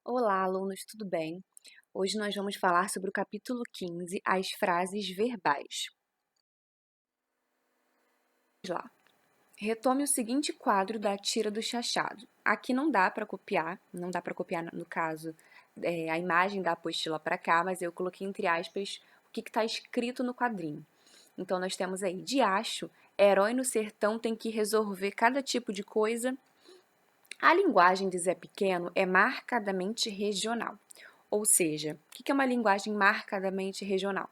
Olá, alunos, tudo bem? Hoje nós vamos falar sobre o capítulo 15, as frases verbais. Vamos lá. Retome o seguinte quadro da tira do chachado. Aqui não dá para copiar, no caso, a imagem da apostila para cá, mas eu coloquei entre aspas o que está escrito no quadrinho. Então, nós temos aí, diacho, herói no sertão tem que resolver cada tipo de coisa. A linguagem de Zé Pequeno é marcadamente regional. Ou seja, o que é uma linguagem marcadamente regional?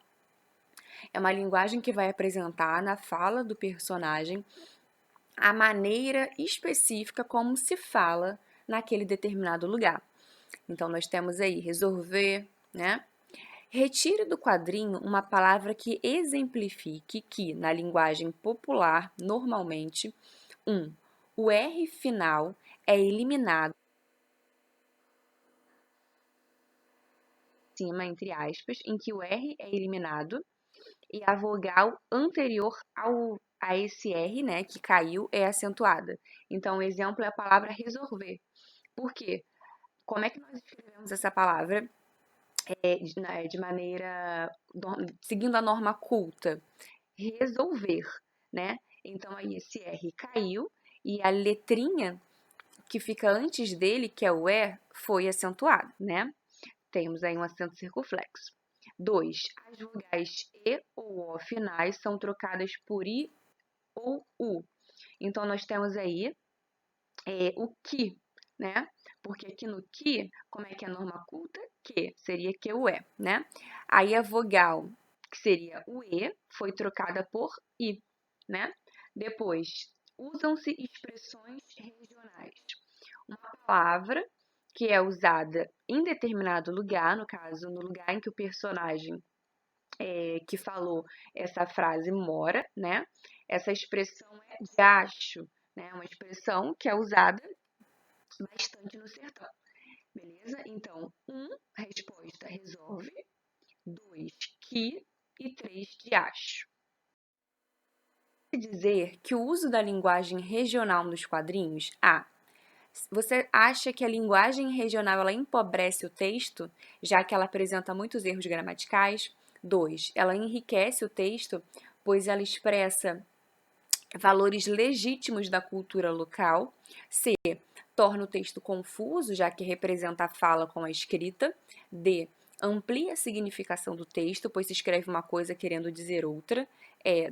É uma linguagem que vai apresentar na fala do personagem a maneira específica como se fala naquele determinado lugar. Então, nós temos aí resolver, né? Retire do quadrinho uma palavra que exemplifique que, na linguagem popular, normalmente, o R final é eliminado cima, entre aspas, em que o R é eliminado e a vogal anterior a esse R, né, que caiu, é acentuada. Então, o exemplo é a palavra resolver. Por quê? Como é que nós escrevemos essa palavra de maneira seguindo a norma culta? Resolver, né? Então, aí esse R caiu e a letrinha que fica antes dele, que é o E, foi acentuada, né? Temos aí um acento circunflexo. 2. As vogais E ou O finais são trocadas por I ou U. Então, nós temos aí o que, né? Porque aqui no que, como é que é a norma culta? Que, seria que o E, né? Aí a vogal, que seria o E, foi trocada por I, né? Depois, usam-se expressões regionais. Uma palavra que é usada em determinado lugar, no caso, no lugar em que o personagem que falou essa frase mora, né? Essa expressão é de acho, né? Uma expressão que é usada bastante no sertão, beleza? Então, resposta resolve, 2, que e 3, de acho. Dizer que o uso da linguagem regional nos quadrinhos, você acha que a linguagem regional ela empobrece o texto, já que ela apresenta muitos erros gramaticais? 2. Ela enriquece o texto, pois ela expressa valores legítimos da cultura local. C. Torna o texto confuso, já que representa a fala com a escrita. D. Amplia a significação do texto, pois se escreve uma coisa querendo dizer outra.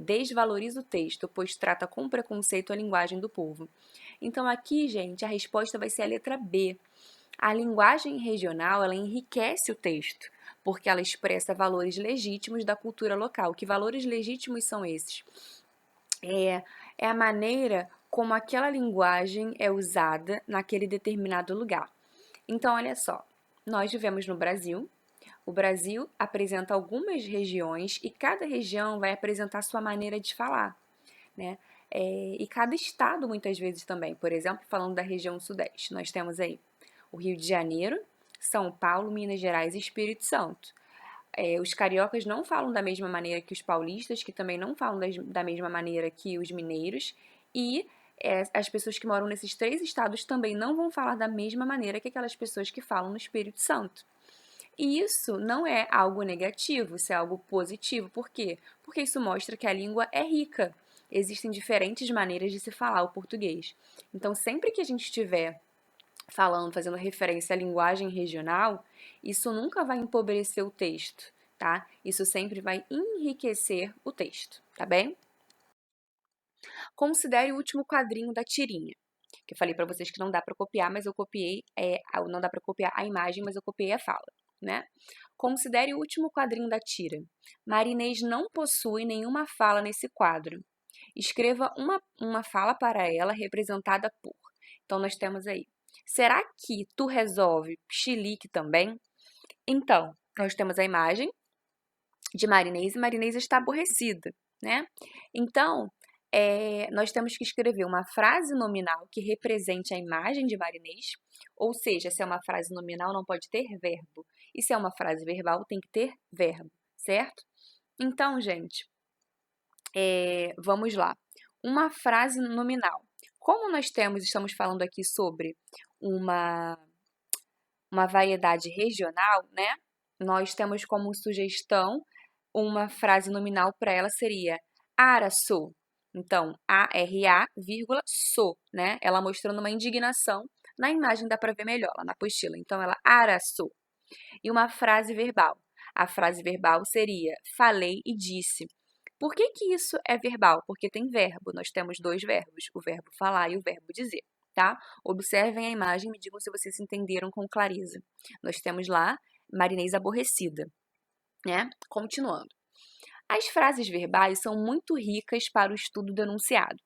Desvaloriza o texto, pois trata com preconceito a linguagem do povo. Então, aqui, gente, a resposta vai ser a letra B. A linguagem regional, ela enriquece o texto, porque ela expressa valores legítimos da cultura local. Que valores legítimos são esses? É a maneira como aquela linguagem é usada naquele determinado lugar. Então, olha só, nós vivemos no Brasil. O Brasil apresenta algumas regiões e cada região vai apresentar sua maneira de falar, né? E cada estado, muitas vezes, também. Por exemplo, falando da região sudeste, nós temos aí o Rio de Janeiro, São Paulo, Minas Gerais e Espírito Santo. Os cariocas não falam da mesma maneira que os paulistas, que também não falam da mesma maneira que os mineiros, e as pessoas que moram nesses três estados também não vão falar da mesma maneira que aquelas pessoas que falam no Espírito Santo. E isso não é algo negativo, isso é algo positivo. Por quê? Porque isso mostra que a língua é rica. Existem diferentes maneiras de se falar o português. Então, sempre que a gente estiver falando, fazendo referência à linguagem regional, isso nunca vai empobrecer o texto, tá? Isso sempre vai enriquecer o texto, tá bem? Considere o último quadrinho da tirinha, que eu falei para vocês que não dá para copiar, mas eu copiei, não dá para copiar a imagem, mas eu copiei a fala, né? Considere o último quadrinho da tira. Marinês não possui nenhuma fala nesse quadro. Escreva uma fala para ela representada por. Então, nós temos aí. Será que tu resolve chilique também? Então, nós temos a imagem de Marinês e Marinês está aborrecida, né? Então, nós temos que escrever uma frase nominal que represente a imagem de Marinês, ou seja, se é uma frase nominal não pode ter verbo, e se é uma frase verbal tem que ter verbo, certo? Então, gente, vamos lá. Uma frase nominal. Como estamos falando aqui sobre uma uma variedade regional, né? Nós temos como sugestão uma frase nominal para ela seria araçu. Então, A-R-A, vírgula, sou, né? Ela mostrando uma indignação. Na imagem dá para ver melhor, lá na apostila. Então, ela araçu. E uma frase verbal. A frase verbal seria falei e disse. Por que que isso é verbal? Porque tem verbo. Nós temos dois verbos, o verbo falar e o verbo dizer, tá? Observem a imagem e me digam se vocês entenderam com clareza. Nós temos lá marinês aborrecida, né? Continuando. As frases verbais são muito ricas para o estudo do enunciado.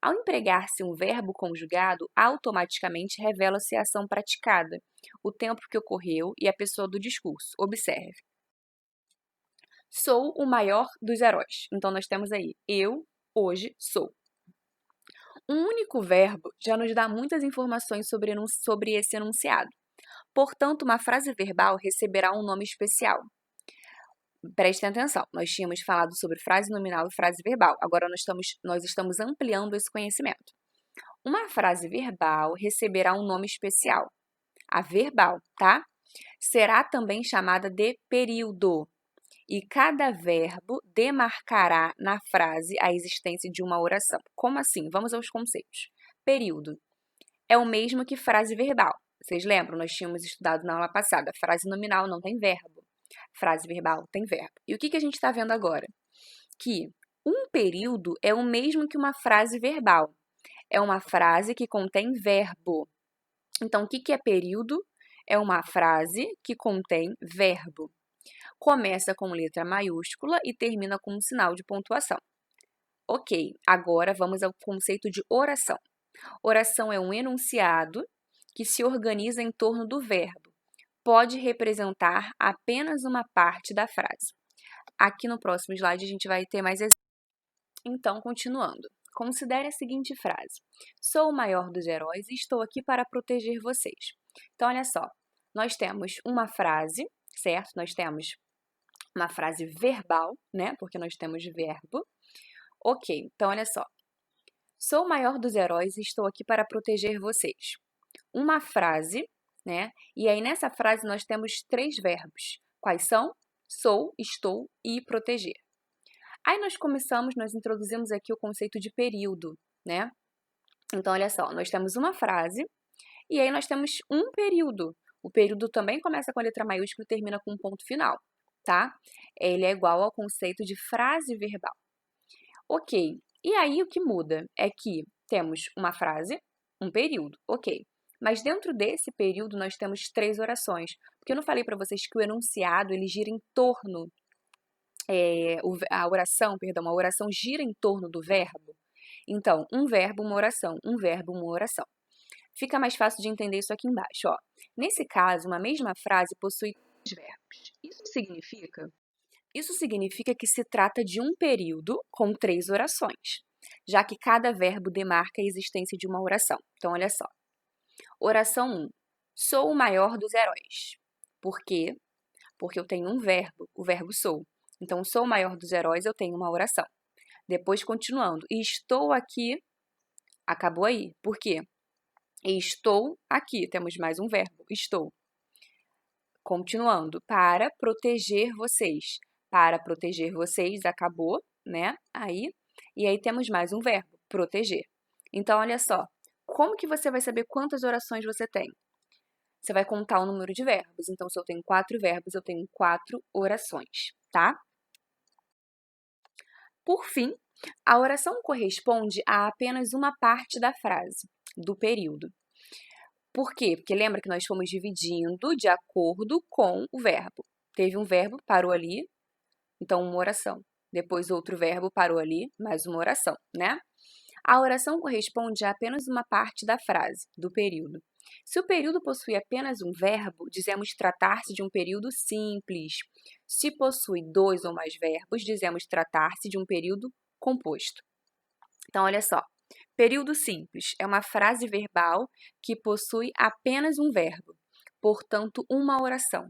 Ao empregar-se um verbo conjugado, automaticamente revela-se a ação praticada, o tempo que ocorreu e a pessoa do discurso. Observe. Sou o maior dos heróis. Então, nós temos aí, eu, hoje, sou. Um único verbo já nos dá muitas informações sobre esse enunciado. Portanto, uma frase verbal receberá um nome especial. Prestem atenção, nós tínhamos falado sobre frase nominal e frase verbal. Agora nós estamos ampliando esse conhecimento. Uma frase verbal receberá um nome especial. A verbal, tá? Será também chamada de período. E cada verbo demarcará na frase a existência de uma oração. Como assim? Vamos aos conceitos. Período é o mesmo que frase verbal. Vocês lembram? Nós tínhamos estudado na aula passada. Frase nominal não tem verbo. Frase verbal tem verbo. E o que a gente está vendo agora? Que um período é o mesmo que uma frase verbal. É uma frase que contém verbo. Então, o que é período? É uma frase que contém verbo. Começa com letra maiúscula e termina com um sinal de pontuação. Ok, agora vamos ao conceito de oração. Oração é um enunciado que se organiza em torno do verbo. Pode representar apenas uma parte da frase. Aqui no próximo slide a gente vai ter mais exemplos. Então, continuando. Considere a seguinte frase. Sou o maior dos heróis e estou aqui para proteger vocês. Então, olha só. Nós temos uma frase, certo? Nós temos uma frase verbal, né? Porque nós temos verbo. Ok, então olha só. Sou o maior dos heróis e estou aqui para proteger vocês. Uma frase, né? E aí nessa frase nós temos três verbos. Quais são? Sou, estou e proteger. Aí nós introduzimos aqui o conceito de período, né? Então olha só, nós temos uma frase e aí nós temos um período. O período também começa com a letra maiúscula e termina com um ponto final, tá? Ele é igual ao conceito de frase verbal. Ok, e aí o que muda é que temos uma frase, um período, ok. Mas dentro desse período nós temos três orações, porque eu não falei para vocês que o enunciado ele gira em torno, a oração gira em torno do verbo. Então, um verbo, uma oração, um verbo, uma oração. Fica mais fácil de entender isso aqui embaixo, ó. Nesse caso, uma mesma frase possui três verbos. Isso significa que se trata de um período com três orações, já que cada verbo demarca a existência de uma oração. Então, olha só. Oração 1. Sou o maior dos heróis. Por quê? Porque eu tenho um verbo, o verbo sou. Então, sou o maior dos heróis, eu tenho uma oração. Depois, continuando. E estou aqui, acabou aí. Por quê? E estou aqui, temos mais um verbo, estou. Continuando. Para proteger vocês. Para proteger vocês, acabou, né? Aí. E aí temos mais um verbo, proteger. Então, olha só. Como que você vai saber quantas orações você tem? Você vai contar o número de verbos. Então, se eu tenho 4 verbos, eu tenho 4 orações, tá? Por fim, a oração corresponde a apenas uma parte da frase, do período. Por quê? Porque lembra que nós fomos dividindo de acordo com o verbo. Teve um verbo, parou ali, então uma oração. Depois outro verbo, parou ali, mais uma oração, né? A oração corresponde a apenas uma parte da frase, do período. Se o período possui apenas um verbo, dizemos tratar-se de um período simples. Se possui dois ou mais verbos, dizemos tratar-se de um período composto. Então, olha só. Período simples é uma frase verbal que possui apenas um verbo, portanto, uma oração.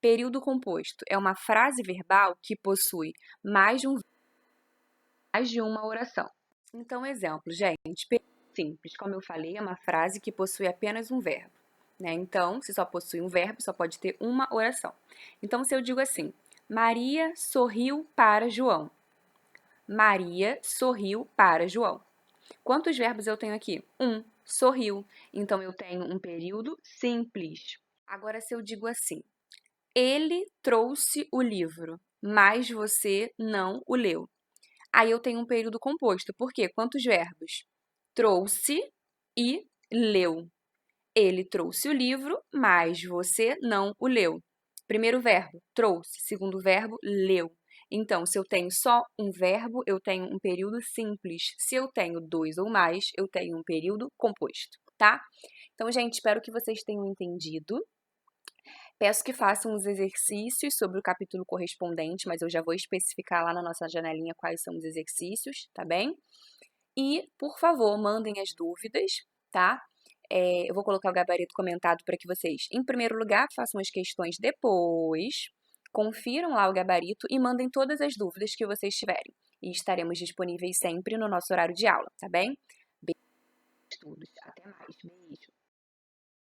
Período composto é uma frase verbal que possui mais de uma oração. Então, exemplo, gente, período simples, como eu falei, é uma frase que possui apenas um verbo. né? Então, se só possui um verbo, só pode ter uma oração. Então, se eu digo assim, Maria sorriu para João. Maria sorriu para João. Quantos verbos eu tenho aqui? Sorriu. Então, eu tenho um período simples. Agora, se eu digo assim, ele trouxe o livro, mas você não o leu. Aí eu tenho um período composto. Por quê? Quantos verbos? Trouxe e leu. Ele trouxe o livro, mas você não o leu. Primeiro verbo, trouxe. Segundo verbo, leu. Então, se eu tenho só um verbo, eu tenho um período simples. Se eu tenho dois ou mais, eu tenho um período composto, tá? Então, gente, espero que vocês tenham entendido. Peço que façam os exercícios sobre o capítulo correspondente, mas eu já vou especificar lá na nossa janelinha quais são os exercícios, tá bem? E, por favor, mandem as dúvidas, tá? Eu vou colocar o gabarito comentado para que vocês, em primeiro lugar, façam as questões depois, confiram lá o gabarito e mandem todas as dúvidas que vocês tiverem. E estaremos disponíveis sempre no nosso horário de aula, tá bem? Beijo, estudos. Até mais. Beijo.